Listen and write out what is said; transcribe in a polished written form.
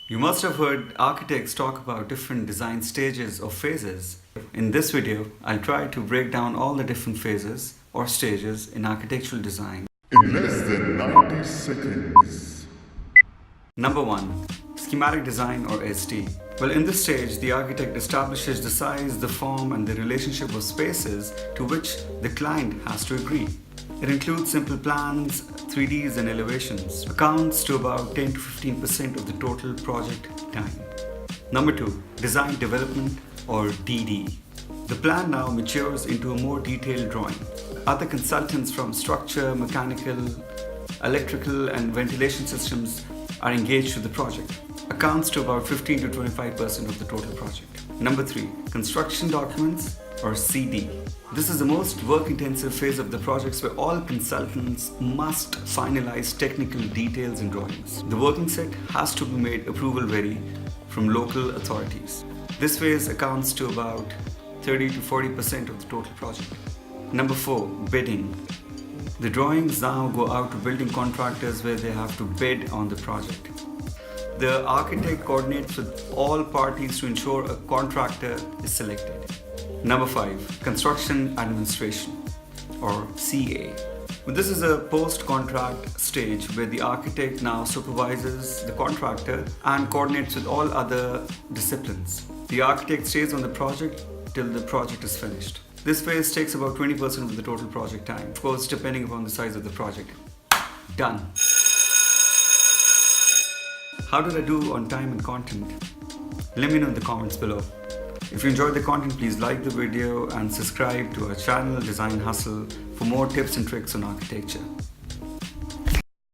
You must have heard architects talk about different design stages or phases. In this video, I'll try to break down all the different phases or stages in architectural design. In less than 90 seconds. Number 1. Schematic design or ST. Well, in this stage, the architect establishes the size, the form, and the relationship of spaces to which the client has to agree. It includes simple plans, 3Ds, and elevations. Accounts to about 10 to 15% of the total project time. Number 2. Design development or DD. The plan now matures into a more detailed drawing. Other consultants from structure, mechanical, electrical, and ventilation systems are engaged to the project. Accounts to about 15 to 25% of the total project. Number 3. Construction documents or CD. This is the most work-intensive phase of the projects where all consultants must finalize technical details and drawings. The working set has to be made approval ready from local authorities. This phase accounts to about 30 to 40% of the total project. Number 4. Bidding. The drawings now go out to building contractors where they have to bid on the project. The architect coordinates with all parties to ensure a contractor is selected. Number 5. Construction administration or CA. This is a post-contract stage where the architect now supervises the contractor and coordinates with all other disciplines. The architect stays on the project till the project is finished. This phase takes about 20% of the total project time, of course depending upon the size of the project. Done. How did I do on time and content? Let me know in the comments below. If you enjoyed the content, please like the video and subscribe to our channel Design Hustle for more tips and tricks on architecture.